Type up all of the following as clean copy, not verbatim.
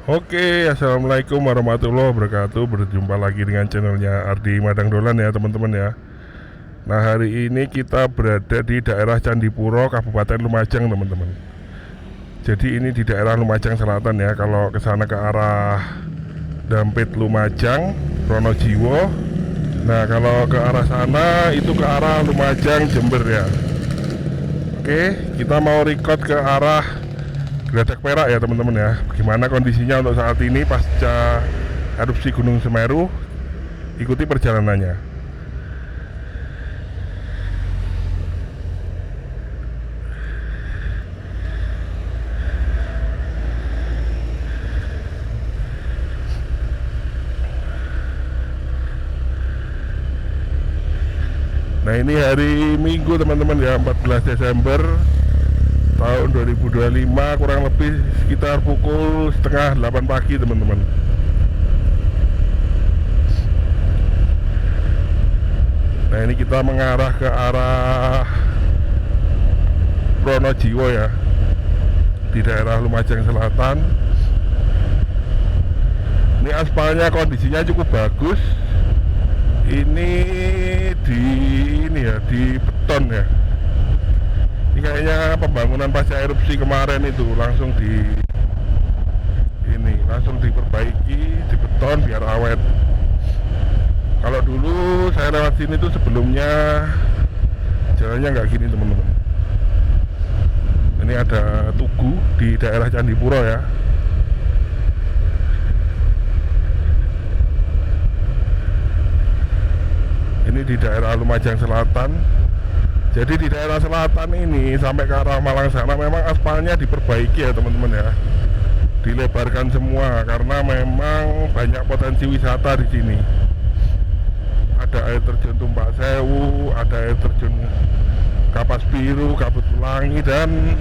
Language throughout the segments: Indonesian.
Oke, assalamualaikum warahmatullahi wabarakatuh. Berjumpa lagi dengan channelnya Ardi Madang Dolan ya teman-teman ya. Nah, hari ini kita berada di daerah Candipuro, Kabupaten Lumajang teman-teman. Jadi ini di daerah Lumajang Selatan ya. Kalau ke sana ke arah Dampit Lumajang, Pronojiwo. Nah, kalau ke arah sana itu ke arah Lumajang Jember ya. Oke, kita mau record ke arah Geladak Perak ya teman-teman ya. Gimana kondisinya untuk saat ini pasca erupsi Gunung Semeru? Ikuti perjalanannya. Nah, ini hari Minggu teman-teman ya, 14 Desember tahun 2025, kurang lebih sekitar pukul setengah 8 pagi teman-teman. Nah, ini kita mengarah ke arah Pronojiwo ya, di daerah Lumajang Selatan. Ini aspalnya kondisinya cukup bagus. Ini di beton ya. Ini kayaknya pembangunan pasca erupsi kemarin itu langsung diperbaiki, di beton biar awet. Kalau dulu saya lewat sini tuh sebelumnya jalannya nggak gini teman-teman. Ini ada tugu di daerah Candipuro ya. Ini di daerah Lumajang Selatan. Jadi di daerah selatan ini sampai ke arah Malang sana memang aspalnya diperbaiki ya teman-teman ya. Dilebarkan semua karena memang banyak potensi wisata di sini. Ada air terjun Tumpak Sewu, ada air terjun Kapas Biru, Kabut Pelangi, dan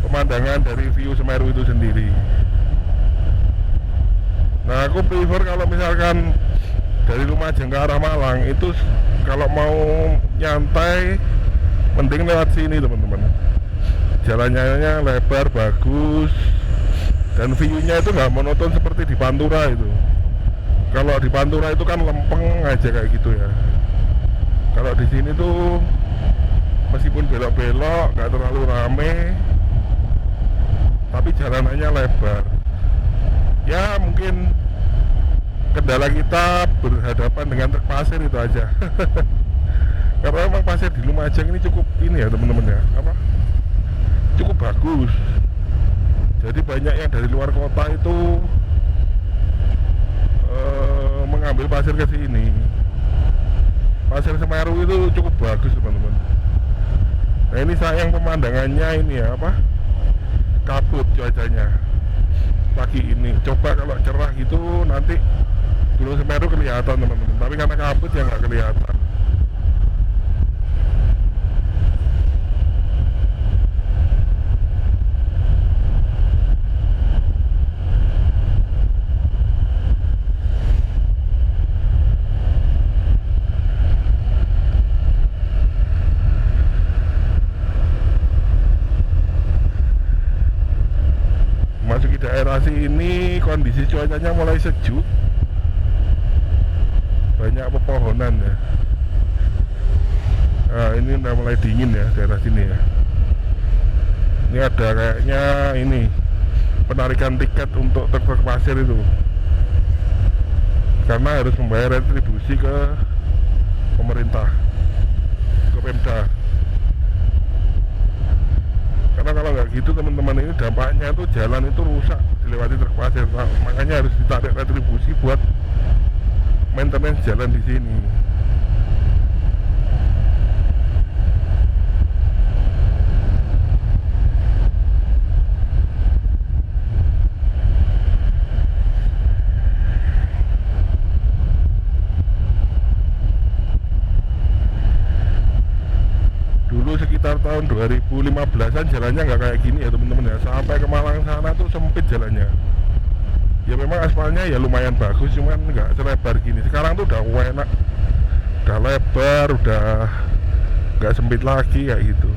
pemandangan dari view Semeru itu sendiri. Nah, aku prefer kalau misalkan dari Lumajang ke arah Malang itu kalau mau nyantai mending lewat sini teman-teman. Jalannya lebar, bagus, dan view-nya itu nggak monoton seperti di Pantura itu. Kalau di Pantura itu kan lempeng aja kayak gitu ya. Kalau di sini tuh meskipun belok-belok nggak terlalu rame, tapi jalanannya lebar. Ya mungkin kendala kita berhadapan dengan truk pasir itu aja. Karena memang pasir di Lumajang ini cukup ini ya teman-teman ya, cukup bagus. Jadi banyak yang dari luar kota itu mengambil pasir ke sini. Pasir Semeru itu cukup bagus teman-teman. Nah, ini sayang pemandangannya ini ya, kabut cuacanya pagi ini. Coba kalau cerah gitu nanti Gunung Semeru kelihatan teman-teman, tapi karena kabut ya nggak kelihatan. Masuki daerah sini kondisi cuacanya mulai sejuk, banyak pepohonan ya. Nah, ini udah mulai dingin ya daerah sini ya. Ini ada kayaknya ini penarikan tiket untuk truk pasir itu, karena harus membayar retribusi ke pemerintah, ke Pemda. Karena kalau nggak gitu teman-teman, ini dampaknya tuh jalan itu rusak dilewati truk pasir. Nah, makanya harus ditarik retribusi buat maintenance jalan di sini. Dulu sekitar tahun 2015-an jalannya nggak kayak gini ya teman-teman ya. Sampai ke Malang sana tuh sempit jalannya. Ya memang aspalnya ya lumayan bagus, cuman nggak selebar gini. Sekarang tuh udah enak, udah lebar, udah nggak sempit lagi kayak gitu.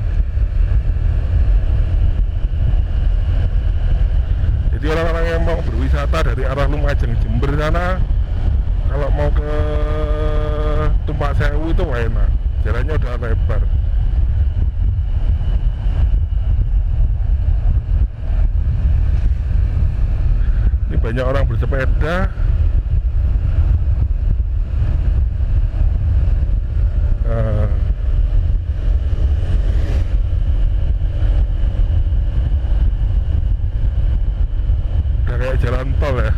Jadi orang-orang yang mau berwisata dari arah Lumajang Jember sana, kalau mau ke Tumpak Sewu itu enak, jalannya udah lebar. Ini banyak orang bersepeda. Udah kayak jalan tol ya.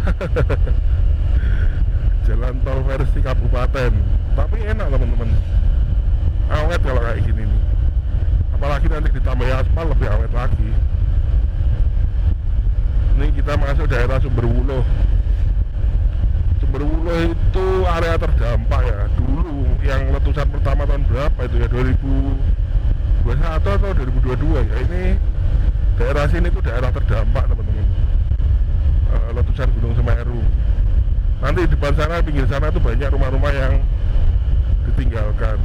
Jalan tol versi kabupaten. Tapi enak teman-teman, awet kalau kayak gini nih. Apalagi nanti ditambah aspal lebih awet lagi. Ini kita masuk daerah Sumberwuluh. Sumberwuluh itu area terdampak ya. Dulu yang letusan pertama tahun berapa itu ya, 2021 atau 2022 ya. Ini daerah sini tuh daerah terdampak teman-teman, letusan Gunung Semeru. Nanti di depan sana, pinggir sana tuh banyak rumah-rumah yang ditinggalkan.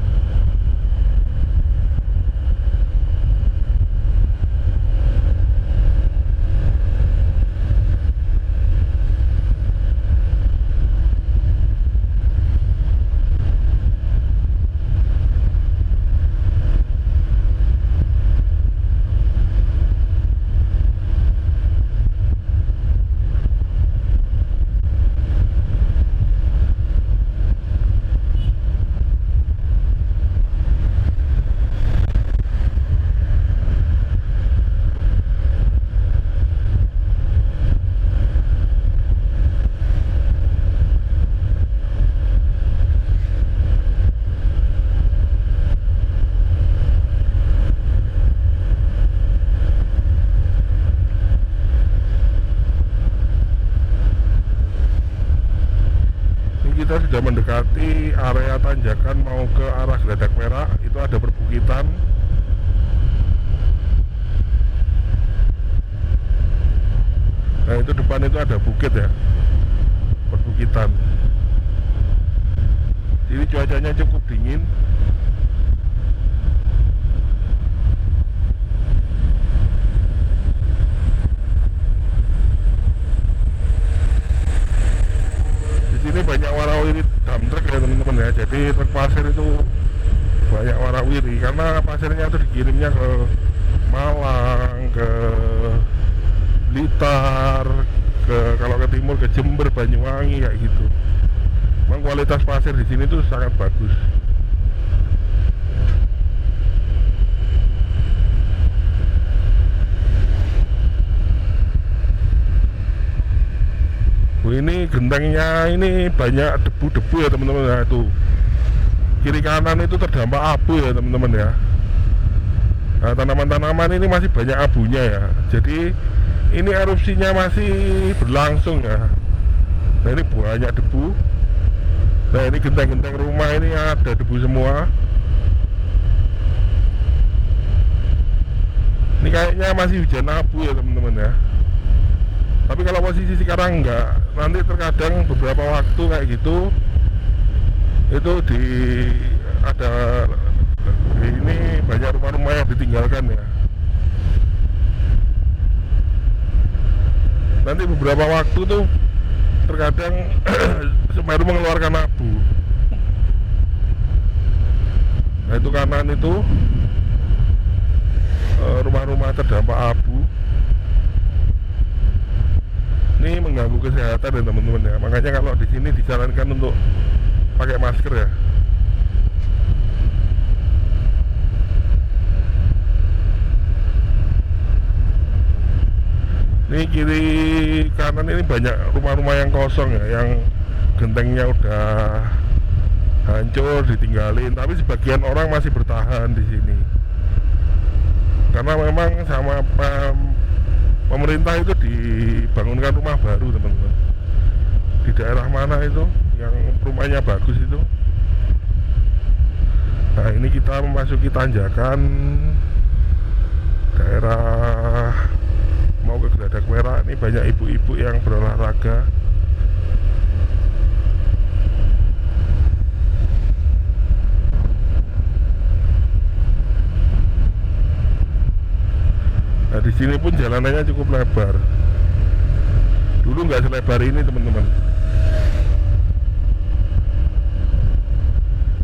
Kita sudah mendekati area tanjakan mau ke arah Geladak Merah. Itu ada perbukitan. Nah itu depan itu ada bukit ya, perbukitan. Jadi cuacanya cukup dingin. Ini banyak warawiri dump truck ya teman-teman ya. Jadi truk pasir itu banyak warawiri karena pasirnya itu dikirimnya ke Malang, ke Blitar, kalau ke timur ke Jember, Banyuwangi kayak gitu. Memang kualitas pasir di sini tuh sangat bagus. Ini gentengnya ini banyak debu-debu ya teman-teman ya. Itu kiri kanan itu terdampak abu ya teman-teman ya. Nah, tanaman-tanaman ini masih banyak abunya ya. Jadi ini erupsinya masih berlangsung ya. Nah ini banyak debu. Nah ini genteng-genteng rumah ini ada debu semua. Ini kayaknya masih hujan abu ya teman-teman ya. Tapi kalau posisi sekarang enggak, nanti terkadang beberapa waktu kayak gitu itu ada ini banyak rumah-rumah yang ditinggalkan ya. Nanti beberapa waktu tuh terkadang Semeru mengeluarkan abu. Nah itu kanan itu rumah-rumah terdampak abu. Ini mengganggu kesehatan ya teman-teman ya. Makanya kalau di sini disarankan untuk pakai masker ya. Ini kiri kanan ini banyak rumah-rumah yang kosong ya, yang gentengnya udah hancur, ditinggalin. Tapi sebagian orang masih bertahan di sini. Karena memang sama pemerintah itu dibangunkan rumah baru teman-teman. Di daerah mana itu yang rumahnya bagus itu. Nah ini kita memasuki tanjakan daerah mau ke Geladak Merah. Ini banyak ibu-ibu yang berolahraga. Nah di sini pun jalanannya cukup lebar. Dulu nggak selebar ini teman-teman.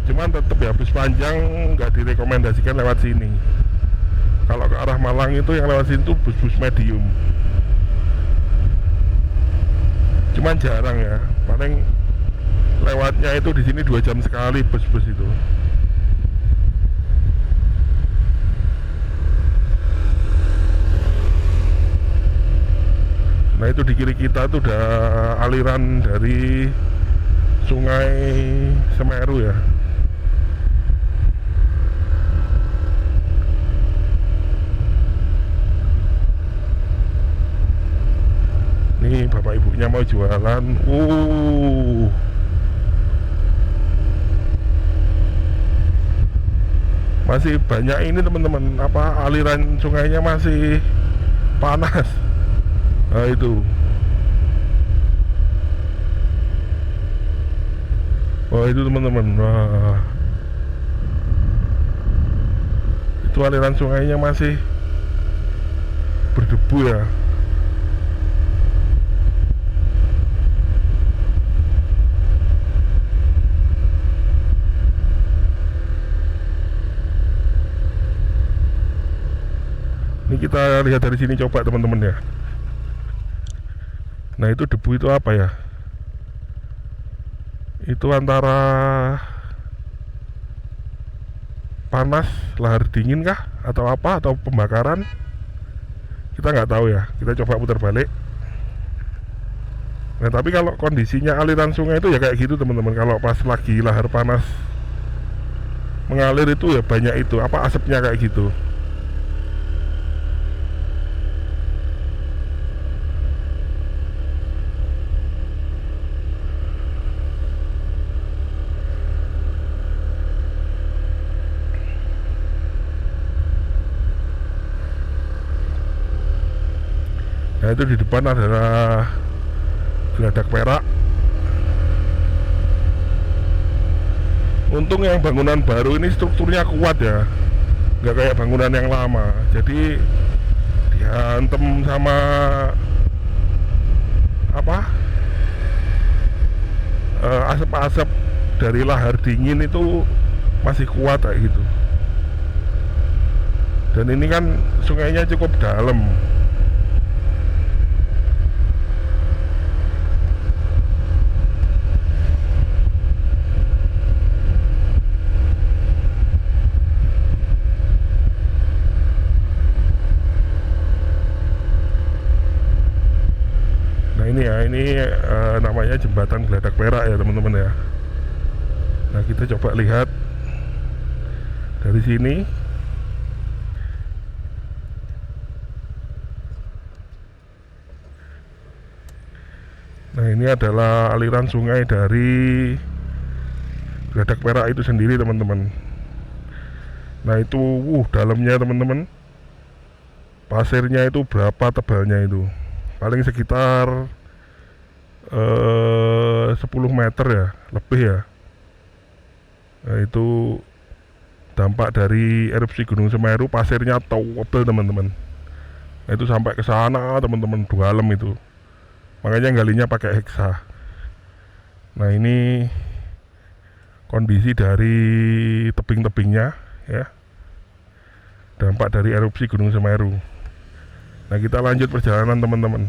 Cuman tetap ya bus panjang nggak direkomendasikan lewat sini. Kalau ke arah Malang itu yang lewat sini tuh bus-bus medium. Cuman jarang ya, paling lewatnya itu di sini 2 jam sekali bus-bus itu. Nah itu di kiri kita tuh udah aliran dari Sungai Semeru ya. Nih bapak ibunya mau jualan. Masih banyak ini teman-teman, apa aliran sungainya masih panas. Nah itu. Oh itu teman-teman. Wah. Itu aliran sungainya masih berdebu ya. Ini kita lihat dari sini coba teman-teman ya. Nah itu debu itu apa ya? Itu antara panas, lahar dingin kah? Atau apa? Atau pembakaran? Kita nggak tahu ya. Kita coba putar balik. Nah tapi kalau kondisinya aliran sungai itu ya kayak gitu teman-teman. Kalau pas lagi lahar panas mengalir itu ya banyak itu, apa asapnya kayak gitu. Nah itu di depan adalah Geladak Perak. Untung yang bangunan baru ini strukturnya kuat ya, nggak kayak bangunan yang lama. Jadi dihantem sama apa asap-asap dari lahar dingin itu masih kuat kayak gitu. Dan ini kan sungainya cukup dalam. Ini namanya jembatan Geladak Perak ya teman-teman ya. Nah kita coba lihat dari sini. Nah ini adalah aliran sungai dari Geladak Perak itu sendiri teman-teman. Nah itu dalamnya teman-teman, pasirnya itu berapa tebalnya itu, paling sekitar 10 meter ya, lebih ya. Nah itu dampak dari erupsi Gunung Semeru, pasirnya tebal teman-teman. Nah itu sampai ke sana teman-teman, dalam itu. Makanya galinya pakai heksa. Nah ini kondisi dari tebing-tebingnya ya, dampak dari erupsi Gunung Semeru. Nah kita lanjut perjalanan teman-teman.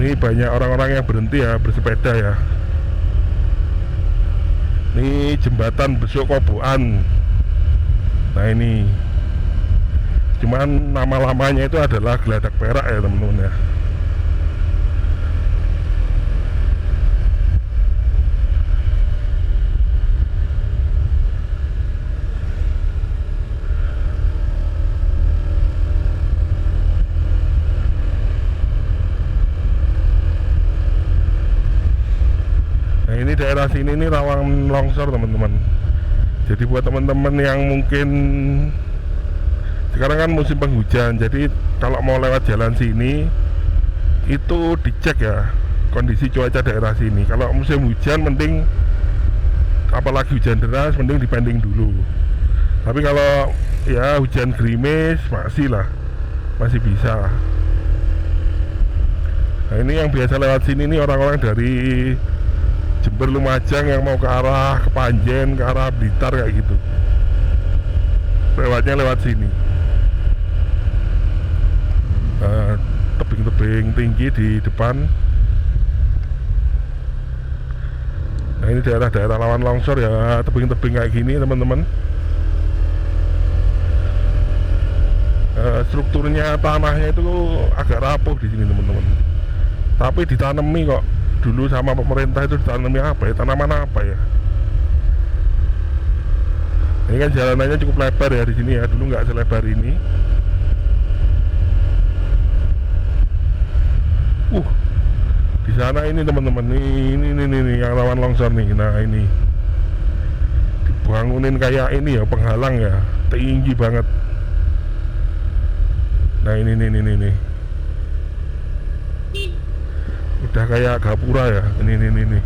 Ini banyak orang-orang yang berhenti ya, bersepeda ya. Ini jembatan Besuk Koboan. Nah ini, cuman nama-lamanya itu adalah Geladak Perak ya teman-teman ya. Ini daerah sini ini rawan longsor teman-teman. Jadi buat teman-teman yang mungkin sekarang kan musim penghujan, jadi kalau mau lewat jalan sini itu dicek ya kondisi cuaca daerah sini. Kalau musim hujan mending apalagi hujan deras mending dipending dulu. Tapi kalau ya hujan gerimis masih bisa. Nah ini yang biasa lewat sini nih orang-orang dari Jember Lumajang yang mau ke arah Kepanjen, ke arah Blitar kayak gitu. Lewatnya lewat sini. Tebing-tebing tinggi di depan. Nah ini daerah-daerah rawan longsor ya, tebing-tebing kayak gini teman-teman. Strukturnya tanahnya itu agak rapuh di sini teman-teman. Tapi ditanami kok. Dulu sama pemerintah itu ditanami apa ya? Tanaman apa ya? Ini kan jalanannya cukup lebar ya di sini ya. Dulu nggak selebar ini. Di sana ini teman-teman, ini yang rawan longsor nih. Nah ini dibangunin kayak ini ya, penghalang ya, tinggi banget. Nah ini udah kayak gapura ya, ini.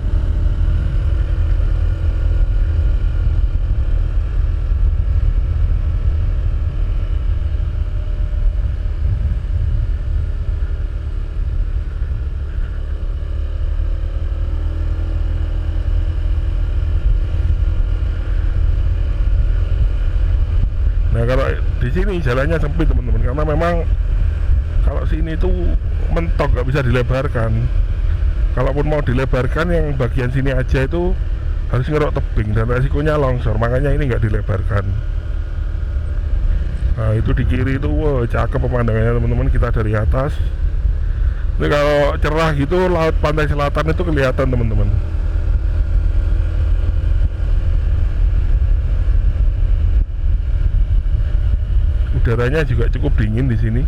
Nah kalau di sini jalannya sempit teman-teman, karena memang kalau sini tuh mentok, nggak bisa dilebarkan. Kalaupun mau dilebarkan yang bagian sini aja itu harus ngerok tebing dan resikonya longsor, makanya ini nggak dilebarkan. Nah itu di kiri itu cakep pemandangannya teman-teman, kita dari atas. Ini kalau cerah gitu laut pantai selatan itu kelihatan teman-teman. Udaranya juga cukup dingin di sini.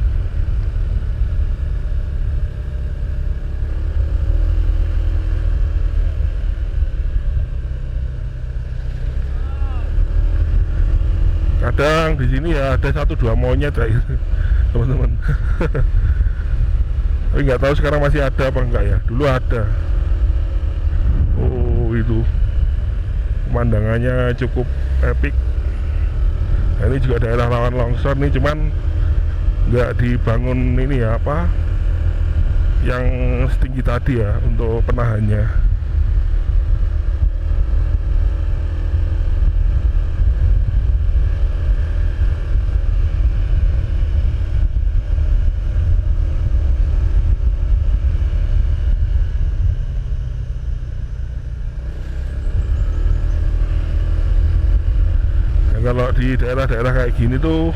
Kadang di sini ya ada 1-2 monyet kayak gitu, teman-teman. Tapi nggak tahu sekarang masih ada apa enggak ya. Dulu ada. Oh itu pemandangannya cukup epic. Nah, ini juga daerah rawan longsor nih, cuman nggak dibangun ini ya apa yang setinggi tadi ya untuk penahannya. Kalau di daerah-daerah kayak gini tuh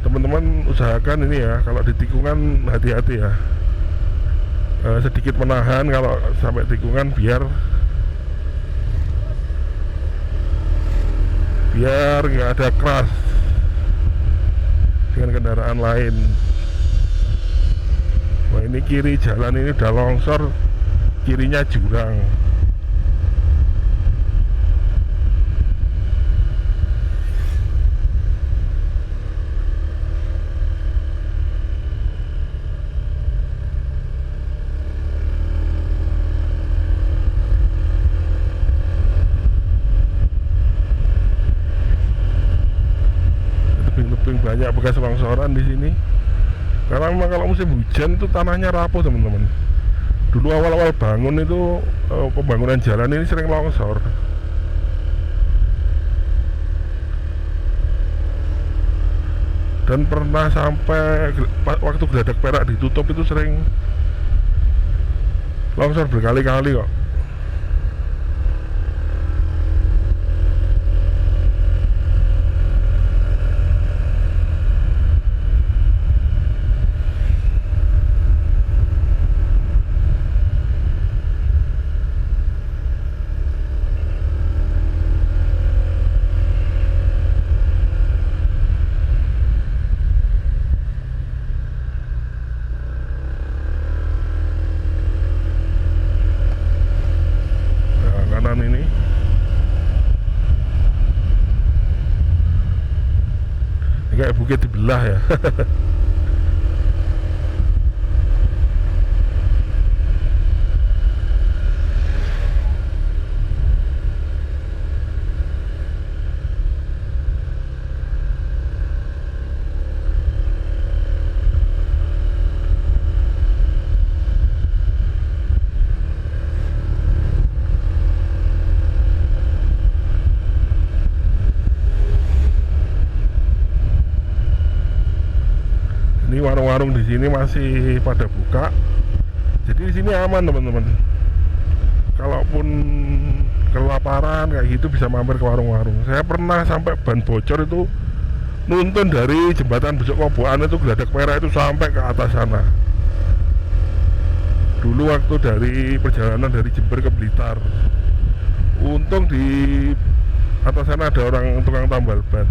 teman-teman usahakan ini ya, kalau di tikungan hati-hati ya, sedikit menahan kalau sampai tikungan biar nggak ada crash dengan kendaraan lain. Wah ini kiri jalan ini udah longsor, kirinya jurang. Banyak bekas longsoran di sini. Karena memang kalau musim hujan itu tanahnya rapuh teman-teman. Dulu awal-awal bangun itu pembangunan jalan ini sering longsor. Dan pernah sampai waktu Geladak Perak ditutup itu sering longsor berkali-kali kok. Kayak bukit dibelah ya. warung-warung di sini masih pada buka. Jadi di sini aman teman-teman. Kalaupun kelaparan kayak gitu bisa mampir ke warung-warung. Saya pernah sampai ban bocor itu nuntun dari jembatan Besuk Koboan itu Geladak Merah itu sampai ke atas sana. Dulu waktu dari perjalanan dari Jember ke Blitar, untung di atas sana ada orang tukang tambal ban.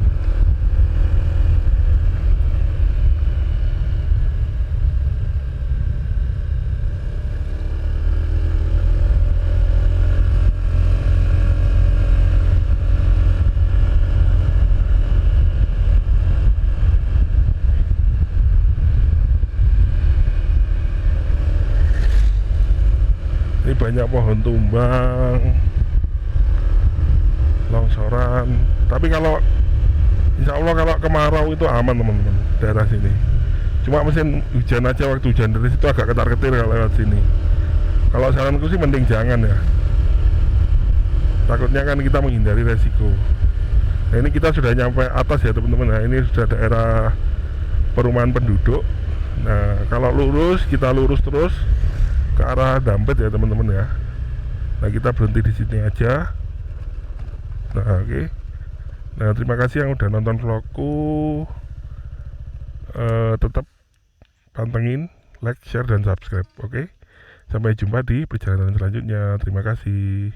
Ini banyak pohon tumbang, longsoran. Tapi kalau insya Allah kalau kemarau itu aman teman-teman daerah sini. Cuma mesin hujan aja, waktu hujan deras itu agak ketar-ketir kalau lewat sini. Kalau saranku sih mending jangan ya. Takutnya kan kita menghindari resiko. Nah ini kita sudah nyampe atas ya teman-teman. Nah ini sudah daerah perumahan penduduk. Nah kalau lurus, kita lurus terus ke arah Dampit ya teman-teman ya. Nah kita berhenti di sini aja. Nah oke. Nah terima kasih yang udah nonton vlogku. Tetap pantengin, like, share, dan subscribe. Oke. Sampai jumpa di perjalanan selanjutnya. Terima kasih.